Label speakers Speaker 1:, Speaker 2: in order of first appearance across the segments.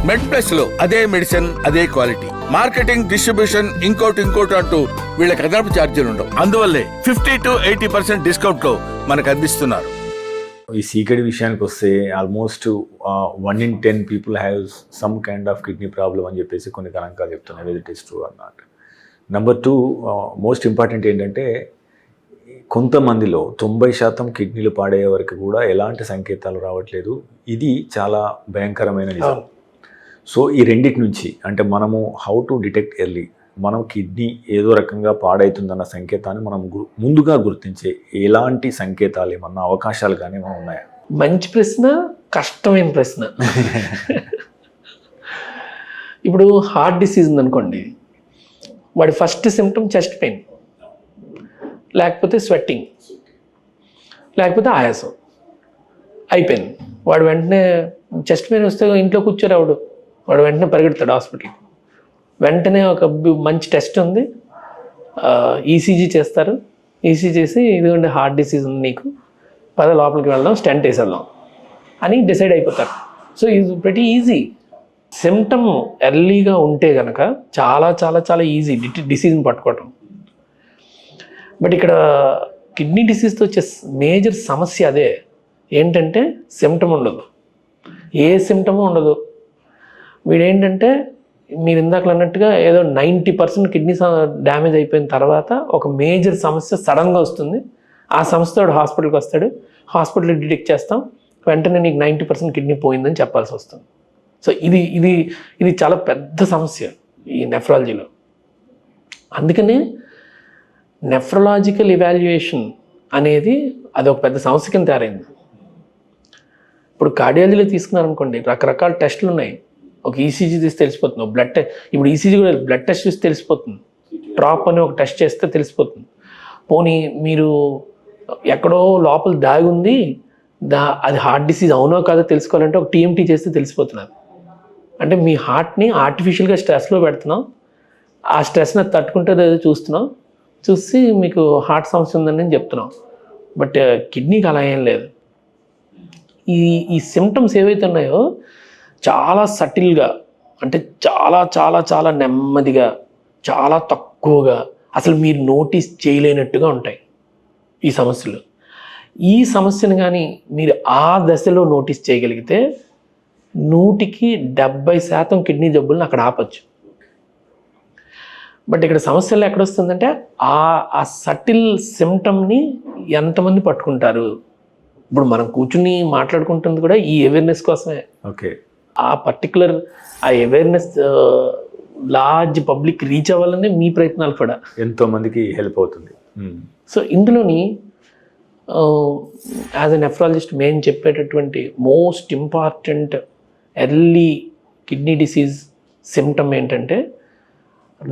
Speaker 1: మెడ్ plus లో అదే medicine అదే క్వాలిటీ, మార్కెటింగ్, డిస్ట్రిబ్యూషన్, ఇంకోటి అంటూ వీళ్ళకి అదనపు ఛార్జీలు ఉండవు. అందువల్లే 50 to 80% డిస్కౌంట్ లో మనకు అందిస్తున్నారు.
Speaker 2: ఈ సీకడి విషయానికి వస్తే almost 1 in 10 people have some kind of kidney problem అని చెప్పేసి కొన్ని గణాంకాలు చెప్తున్నాయి. Whether it is true or not. Number 2, most important ఏంటంటే కొంతమందిలో 90% కిడ్నీలు పాడయ్యే వరకు కూడా ఎలాంటి సంకేతాలు రావట్లేదు. ఇది చాలా భయంకరమైన నిజం. సో ఈ రెండింటి నుంచి అంటే మనము హౌ టు డిటెక్ట్ ఎర్లీ, మనం కిడ్నీ ఏదో రకంగా పాడవుతుందన్న సంకేతాన్ని మనం ముందుగా గుర్తించే ఎలాంటి సంకేతాలు ఏమన్నా అవకాశాలు కానీ ఏమైనా ఉన్నాయా?
Speaker 3: మంచి ప్రశ్న, కష్టమైన ప్రశ్న. ఇప్పుడు హార్ట్ డిసీజ్ ఉందనుకోండి, వాడి ఫస్ట్ సిమ్టమ్ చెస్ట్ పెయిన్, లేకపోతే స్వెట్టింగ్, లేకపోతే ఆయాసం, అయిపోయింది. వాడు వెంటనే చెస్ట్ పెయిన్ వస్తే ఇంట్లో కూర్చోరావుడు, వాడు వెంటనే పరిగెడతాడు హాస్పిటల్కి. వెంటనే ఒక మంచి టెస్ట్ ఉంది, ఈసీజీ చేస్తారు. ఈసీజీ చేసి ఇదిగోండి హార్ట్ డిసీజ్ ఉంది నీకు, పద లోపలికి వెళ్దాం, స్టెంట్ వేసేద్దాం అని డిసైడ్ అయిపోతారు. సో ఇది ప్రతి ఈజీ. సిమ్టమ్ ఎర్లీగా ఉంటే కనుక చాలా చాలా చాలా ఈజీ డిసీజ్ని పట్టుకోవటం. బట్ ఇక్కడ కిడ్నీ డిసీజ్తో వచ్చే మేజర్ సమస్య అదే ఏంటంటే సిమ్టమ్ ఉండదు, ఏ సిమ్టము ఉండదు. వీడేంటంటే మీరు ఇందాక అన్నట్టుగా ఏదో 90% కిడ్నీ డ్యామేజ్ అయిపోయిన తర్వాత ఒక మేజర్ సమస్య సడన్గా వస్తుంది. ఆ సమస్య వాడు హాస్పిటల్కి వస్తాడు, హాస్పిటల్లో డిటెక్ట్ చేస్తాం, వెంటనే నీకు 90% కిడ్నీ పోయిందని చెప్పాల్సి వస్తుంది. సో ఇది ఇది ఇది చాలా పెద్ద సమస్య ఈ నెఫ్రాలజీలో. అందుకనే నెఫ్రలాజికల్ ఇవాల్యుయేషన్ అనేది అదొక పెద్ద సమస్య కింద తయారైంది. ఇప్పుడు కార్డియాలజీలో తీసుకున్నారనుకోండి, రకరకాల టెస్టులు ఉన్నాయి. ఒక ఈసీజీ తీసి తెలిసిపోతుంది, ఒక బ్లడ్ టెస్ట్. ఇప్పుడు ఈసీజీ కూడా బ్లడ్ టెస్ట్ చూసి తెలిసిపోతుంది, డ్రాప్ అని ఒక టెస్ట్ చేస్తే తెలిసిపోతుంది. పోనీ మీరు ఎక్కడో లోపల దాగి ఉంది, అది హార్ట్ డిసీజ్ అవునో కాదో తెలుసుకోవాలంటే ఒక టీఎంటీ చేస్తే తెలిసిపోతున్నారు. అంటే మీ హార్ట్ని ఆర్టిఫిషియల్గా స్ట్రెస్లో పెడుతున్నాం, ఆ స్ట్రెస్ని తట్టుకుంటే చూస్తున్నాం, చూసి మీకు హార్ట్ సమస్య ఉందని చెప్తున్నాం. బట్ కిడ్నీకి అలా ఏం లేదు. ఈ సిమ్టమ్స్ ఏవైతే ఉన్నాయో చాలా సటిల్గా, అంటే చాలా చాలా చాలా నెమ్మదిగా, చాలా తక్కువగా, అసలు మీరు నోటీస్ చేయలేనట్టుగా ఉంటాయి ఈ సమస్యలు. ఈ సమస్యను కానీ మీరు ఆ దశలో నోటీస్ చేయగలిగితే 100కి 70% కిడ్నీ జబ్బులను అక్కడ ఆపచ్చు. బట్ ఇక్కడ సమస్యలు ఎక్కడొస్తుందంటే ఆ సటిల్ సిమ్టమ్ని ఎంతమంది పట్టుకుంటారు. ఇప్పుడు మనం కూర్చుని మాట్లాడుకుంటుంది కూడా ఈ అవేర్నెస్ కోసమే.
Speaker 2: ఓకే,
Speaker 3: ఆ పర్టికులర్ ఆ అవేర్నెస్ లార్జ్ పబ్లిక్ రీచ్ అవ్వాలనే మీ ప్రయత్నాలు కూడా
Speaker 2: ఎంతో మందికి హెల్ప్ అవుతుంది.
Speaker 3: సో ఇందులోని యాజ్ ఎ నెఫ్రాలజిస్ట్ మేము చెప్పేటటువంటి most important early kidney disease symptom ఏంటంటే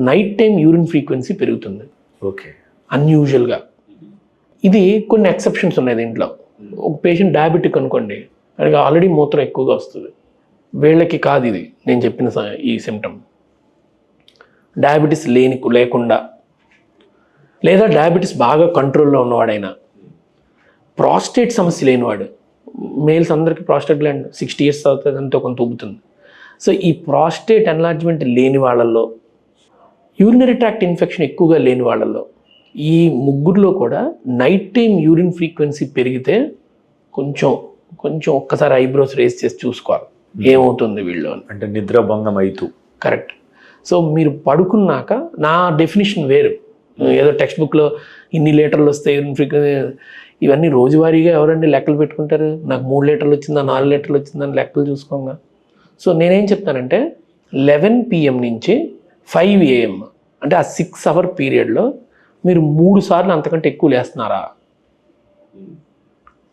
Speaker 3: నైట్ టైం యూరిన్ ఫ్రీక్వెన్సీ పెరుగుతుంది.
Speaker 2: ఓకే,
Speaker 3: అన్యూజువల్గా. ఇది కొన్ని ఎక్సెప్షన్స్ ఉన్నాయి దీంట్లో. ఒక పేషెంట్ డయాబెటిక్ అనుకోండి, వాడికి ఆల్రెడీ మూత్రం ఎక్కువగా వస్తుంది, వీళ్ళకి కాదు ఇది నేను చెప్పిన ఈ సిమ్టమ్. డయాబెటీస్ లేకుండా, లేదా డయాబెటీస్ బాగా కంట్రోల్లో ఉన్నవాడైనా, ప్రాస్టేట్ సమస్య లేనివాడు, మేల్స్ అందరికీ ప్రాస్టేట్ గ్లాండ్ 60 years అవుతుంది అంతా కొంత ఉబ్బుతుంది. సో ఈ ప్రాస్టేట్ ఎన్లార్జ్మెంట్ లేని వాళ్ళల్లో, యూరినరీ ట్రాక్ట్ ఇన్ఫెక్షన్ ఎక్కువగా లేని వాళ్ళల్లో, ఈ ముగ్గురులో కూడా నైట్ టైం యూరిన్ ఫ్రీక్వెన్సీ పెరిగితే కొంచెం ఒక్కసారి ఐబ్రోస్ రేస్ చేసి చూసుకోవాలి ఏమవుతుంది వీళ్ళు
Speaker 2: అంటే నిద్రాభంగం అవుతూ.
Speaker 3: కరెక్ట్. సో మీరు పడుకున్నాక, నా డెఫినేషన్ వేరు, ఏదో టెక్స్ట్ బుక్లో ఇన్ని లీటర్లు వస్తాయి యూరిన్ ఫ్రీక్వెన్సీ, ఇవన్నీ రోజువారీగా ఎవరండి లెక్కలు పెట్టుకుంటారు? నాకు 3 లీటర్లు వచ్చిందా 4 లీటర్లు వచ్చిందని లెక్కలు చూసుకోగా. సో నేనేం చెప్తానంటే 11 PM నుంచి 5 AM అంటే ఆ 6 hour పీరియడ్లో మీరు 3 సార్లు అంతకంటే ఎక్కువ లేస్తున్నారా,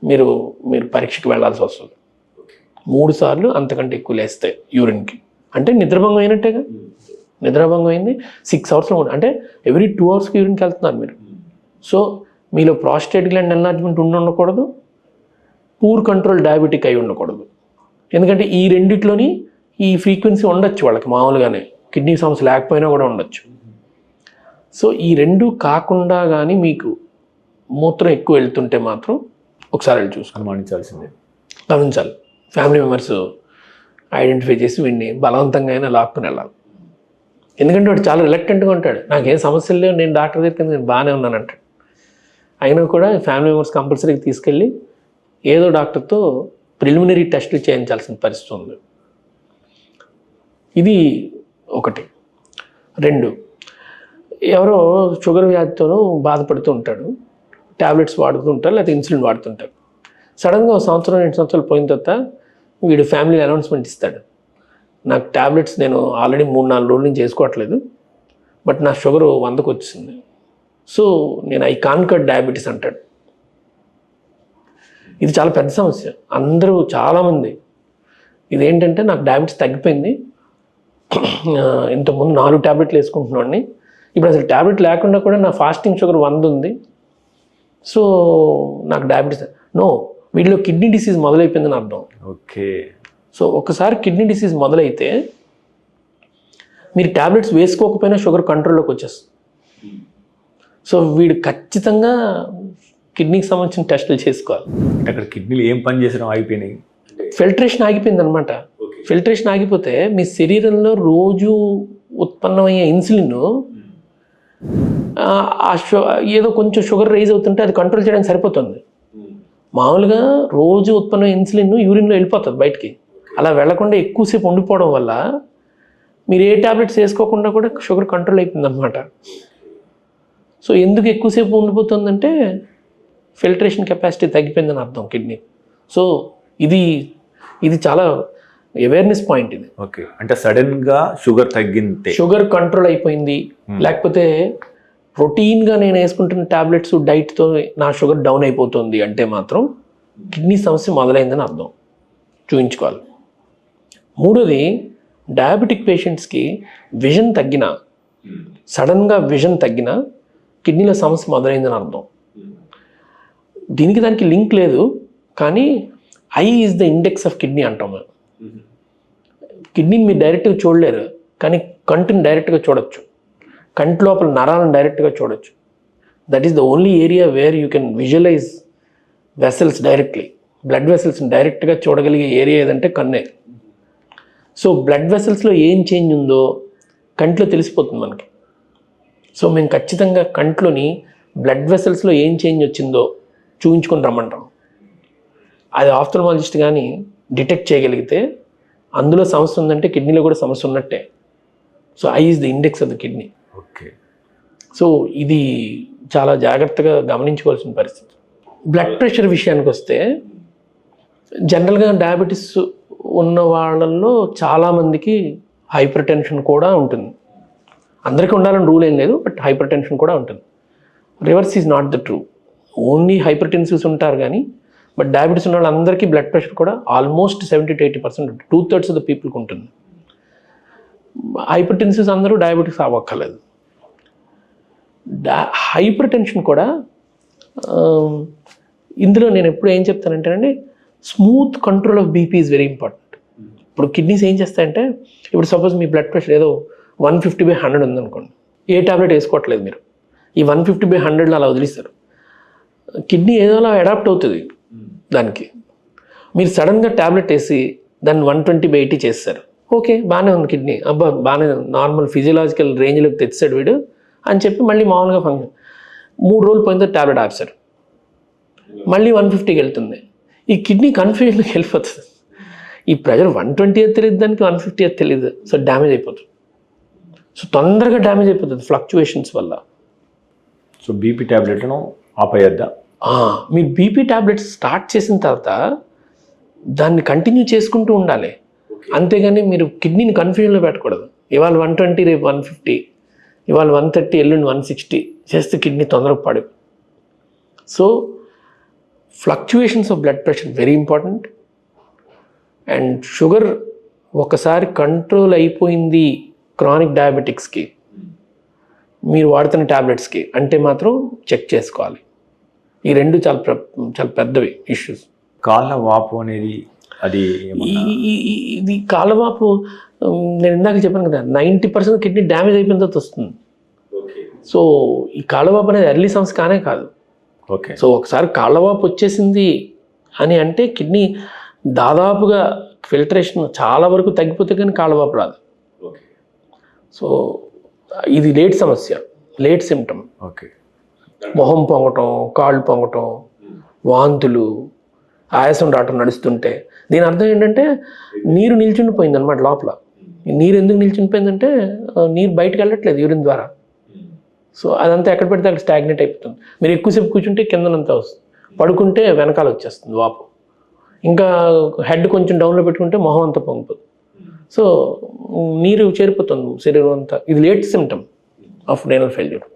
Speaker 3: మీరు పరీక్షకి వెళ్ళాల్సి వస్తుంది. 3 సార్లు అంతకంటే ఎక్కువ లేస్తే యూరిన్కి అంటే నిద్రభంగం అయినట్టేగా. నిద్రాభంగం అయింది 6 hours అంటే ఎవ్రీ 2 hours యూరిన్కి వెళ్తున్నారు మీరు. సో మీలో ప్రాస్టేట్ గ్లాండ్ ఎన్లార్జ్మెంట్ ఉండకూడదు, పూర్ కంట్రోల్ డయాబెటిక్ అయి ఉండకూడదు. ఎందుకంటే ఈ రెండిట్లోని ఈ ఫ్రీక్వెన్సీ ఉండొచ్చు వాళ్ళకి మామూలుగానే, కిడ్నీ సమస్య లేకపోయినా కూడా ఉండొచ్చు. సో ఈ రెండు కాకుండా కానీ మీకు మూత్రం ఎక్కువ వెళ్తుంటే మాత్రం ఒకసారి వెళ్ళి చూసుకొని
Speaker 2: అనుమానించాల్సిందే,
Speaker 3: గమనించాలి. ఫ్యామిలీ మెంబర్స్ ఐడెంటిఫై చేసి వీడిని బలవంతంగా అయినా లాక్కుని వెళ్ళాలి. ఎందుకంటే వాడు చాలా రిలక్టెంట్గా ఉంటాడు, నాకేం సమస్యలు లేవు, నేను డాక్టర్ దగ్గరికి నేను బాగానే ఉన్నానంటాడు. అయినా కూడా ఫ్యామిలీ మెంబర్స్ కంపల్సరీగా తీసుకెళ్ళి ఏదో డాక్టర్తో ప్రిలిమినరీ టెస్టులు చేయించాల్సిన పరిస్థితి ఉంది. ఇది ఒకటి. 2, ఎవరో షుగర్ వ్యాధితోనూ బాధపడుతూ ఉంటాడు, ట్యాబ్లెట్స్ వాడుతూ ఉంటారు, లేకపోతే ఇన్సులిన్ వాడుతుంటారు. సడన్గా 1 సంవత్సరం 2 సంవత్సరాలు పోయిన తర్వాత వీడు ఫ్యామిలీ అనౌన్స్మెంట్ ఇస్తాడు, నాకు ట్యాబ్లెట్స్ నేను ఆల్రెడీ 3-4 రోజుల నుంచి చేసుకోవట్లేదు, బట్ నా షుగర్ 100కు వచ్చింది, సో నేను ఐ కాన్కర్డ్ డయాబెటీస్ అంటాడు. ఇది చాలా పెద్ద సమస్య. అందరూ చాలామంది ఇదేంటంటే నాకు డయాబెటీస్ తగ్గిపోయింది, ఇంతకుముందు 4 ట్యాబ్లెట్లు వేసుకుంటున్నాడిని, ఇప్పుడు అసలు ట్యాబ్లెట్ లేకుండా కూడా నా ఫాస్టింగ్ షుగర్ 100 ఉంది, సో నాకు డయాబెటీస్. నో, వీటిలో కిడ్నీ డిసీజ్ మొదలైపోయిందని అర్థం.
Speaker 2: ఓకే.
Speaker 3: సో ఒకసారి కిడ్నీ డిసీజ్ మొదలైతే మీరు ట్యాబ్లెట్స్ వేసుకోకపోయినా షుగర్ కంట్రోల్లోకి వచ్చేస్తుంది. సో వీడు ఖచ్చితంగా కిడ్నీకి సంబంధించిన టెస్టులు చేసుకోవాలి.
Speaker 2: అక్కడ కిడ్నీలు ఏం పని చేసినా ఆగిపోయినాయి,
Speaker 3: ఫిల్టరేషన్ ఆగిపోయింది అనమాట. ఫిల్టరేషన్ ఆగిపోతే మీ శరీరంలో రోజు ఉత్పన్నమయ్యే ఇన్సులిన్ ఏదో కొంచెం షుగర్ రైజ్ అవుతుంటే అది కంట్రోల్ చేయడానికి సరిపోతుంది. మామూలుగా రోజు ఉత్పన్నమయ్యే ఇన్సులిన్ యూరిన్లో వెళ్ళిపోతుంది బయటికి. అలా వెళ్లకుండా ఎక్కువసేపు ఉండిపోవడం వల్ల మీరు ఏ ట్యాబ్లెట్స్ వేసుకోకుండా కూడా షుగర్ కంట్రోల్ అయిపోయింది అనమాట. సో ఎందుకు ఎక్కువసేపు ఉండిపోతుందంటే ఫిల్టరేషన్ కెపాసిటీ తగ్గిపోయిందని అర్థం కిడ్నీ. సో ఇది చాలా అవేర్నెస్ పాయింట్ ఇది.
Speaker 2: ఓకే, అంటే సడన్గా షుగర్ తగ్గింది,
Speaker 3: షుగర్ కంట్రోల్ అయిపోయింది, లేకపోతే రొటీన్గా నేను వేసుకుంటున్న ట్యాబ్లెట్స్ డైట్తో నా షుగర్ డౌన్ అయిపోతుంది అంటే మాత్రం కిడ్నీ సమస్య మొదలైందని అర్థం, చూయించుకోవాలి. 3, డయాబెటిక్ పేషెంట్స్కి విజన్ తగ్గిన, సడన్గా విజన్ తగ్గిన కిడ్నీలో సమస్య మొదలైందని అర్థం. దానికి లింక్ లేదు, కానీ I is the index of kidney అంటాం మేము. కిడ్నీని మీరు డైరెక్ట్గా చూడలేరు, కానీ కంటిని డైరెక్ట్గా చూడొచ్చు, కంటి లోపల నరాలను డైరెక్ట్గా చూడొచ్చు. That is the only area where you can visualise vessels directly. Blood వెసల్స్ని డైరెక్ట్గా చూడగలిగే ఏరియా ఏదంటే కన్నే. సో బ్లడ్ వెసల్స్లో ఏం చేంజ్ ఉందో కంట్లో తెలిసిపోతుంది మనకి. సో మేము ఖచ్చితంగా కంట్లోని బ్లడ్ వెసల్స్లో ఏం చేంజ్ వచ్చిందో చూపించుకొని రమ్మంటాం. అది ఆఫ్థల్మాలజిస్ట్ కానీ డిటెక్ట్ చేయగలిగితే అందులో సమస్య ఉందంటే కిడ్నీలో కూడా సమస్య ఉన్నట్టే. So I is the index of the kidney.
Speaker 2: Okay.
Speaker 3: So ఇది చాలా జాగ్రత్తగా గమనించుకోవాల్సిన పరిస్థితి. బ్లడ్ ప్రెషర్ విషయానికి వస్తే జనరల్గా డయాబెటీస్ ఉన్న వాళ్ళల్లో చాలామందికి హైపర్ టెన్షన్ కూడా ఉంటుంది. అందరికీ ఉండాలని రూల్ ఏం లేదు, బట్ హైపర్ టెన్షన్ కూడా ఉంటుంది. Reverse is not the true. Only hypertensives ఉంటారు కానీ, బట్ డయాబెటీస్ ఉన్న వాళ్ళందరికీ బ్లడ్ ప్రెషర్ కూడా ఆల్మోస్ట్ 70 to 80% ఉంటుంది. 2/3 ఆఫ్ ద పీపుల్కి ఉంటుంది. హైపర్ టెన్సివ్స్ అందరూ డయాబెటిక్స్ అవ్వక్కర్లేదు. హైపర్ టెన్షన్ కూడా ఇందులో నేను ఎప్పుడు ఏం చెప్తానంటేనండి, smooth control of BP is very important. ఇప్పుడు కిడ్నీస్ ఏం చేస్తాయంటే, ఇప్పుడు సపోజ్ మీ బ్లడ్ ప్రెషర్ ఏదో 150/100 ఉందనుకోండి, ఏ ట్యాబ్లెట్ వేసుకోవట్లేదు మీరు, ఈ 150/100లో అలా వదిలిస్తారు. కిడ్నీ ఏదో అలా అడాప్ట్ అవుతుంది దానికి. మీరు సడన్గా ట్యాబ్లెట్ వేసి దాన్ని 120/80 చేస్తారు. ఓకే, బాగానే ఉంది కిడ్నీ, అబ్బా బాగానే నార్మల్ ఫిజియలాజికల్ రేంజ్లోకి తెచ్చాడు వీడు అని చెప్పి మళ్ళీ మామూలుగా ఫంక్షన్. 3 రోజులు పోయిన తర్వాత ట్యాబ్లెట్ ఆపేశారు, మళ్ళీ 150కి వెళ్తుంది. ఈ కిడ్నీ కన్ఫ్యూజన్లోకి వెళ్ళిపోతుంది. ఈ ప్రెషర్ 120 తెలియదు, దానికి 150 తెలియదు. సో డ్యామేజ్ అయిపోతుంది. సో తొందరగా డ్యామేజ్ అయిపోతుంది ఫ్లక్చువేషన్స్ వల్ల.
Speaker 2: సో బీపీ ట్యాబ్లెట్లను ఆపేయద్దా?
Speaker 3: మీరు బీపీ ట్యాబ్లెట్స్ స్టార్ట్ చేసిన తర్వాత దాన్ని కంటిన్యూ చేసుకుంటూ ఉండాలి, అంతేగాని మీరు కిడ్నీని కన్ఫ్యూజన్లో పెట్టకూడదు. ఇవాళ 120, రేపు 150, ఇవాళ 130, ఎల్లుండి 160 చేస్తే కిడ్నీ తొందరగా పడు. So fluctuations of blood pressure very important. And sugar ఒకసారి కంట్రోల్ అయిపోయింది క్రానిక్ డయాబెటిక్స్కి, మీరు వాడుతున్న ట్యాబ్లెట్స్కి అంటే మాత్రం చెక్ చేసుకోవాలి. ఈ రెండు చాలా పెద్దవి ఇష్యూస్.
Speaker 2: కాళ్ళ వాపు అనేది అది
Speaker 3: ఇది కాళ్ళవాపు నేను ఇందాక చెప్పాను కదా, 90% కిడ్నీ డ్యామేజ్ అయిపోయిన తర్వాత వస్తుంది. సో ఈ కాళ్ళవాపు అనేది ఎర్లీ సమస్య కానే కాదు.
Speaker 2: ఓకే.
Speaker 3: సో ఒకసారి కాళ్ళవాపు వచ్చేసింది అని అంటే కిడ్నీ దాదాపుగా ఫిల్టరేషన్ చాలా వరకు తగ్గిపోతే కానీ కాళ్ళవాపు రాదు.
Speaker 2: ఓకే
Speaker 3: సో ఇది లేట్ సమస్య, లేట్ సిమ్టమ్.
Speaker 2: ఓకే
Speaker 3: మొహం పొంగటం, కాళ్ళు పొంగటం, వాంతులు, ఆయాసం రావటం నడుస్తుంటే. దీని అర్థం ఏంటంటే నీరు నిల్చుండిపోయింది అనమాట లోపల. నీరు ఎందుకు నిల్చుండిపోయిందంటే నీరు బయటకు వెళ్ళట్లేదు యూరిన్ ద్వారా. సో అదంతా ఎక్కడ పెడితే అక్కడ స్టాగ్నేట్ అయిపోతుంది. మీరు ఎక్కువసేపు కూర్చుంటే కిందనంతా వస్తుంది, పడుకుంటే వెనకాల వచ్చేస్తుంది వాపు. ఇంకా హెడ్ కొంచెం డౌన్లో పెట్టుకుంటే మొహం అంతా పొంగిపోతుంది. సో నీరు చేరిపోతుంది శరీరం అంతా. ఇది late symptom of renal failure.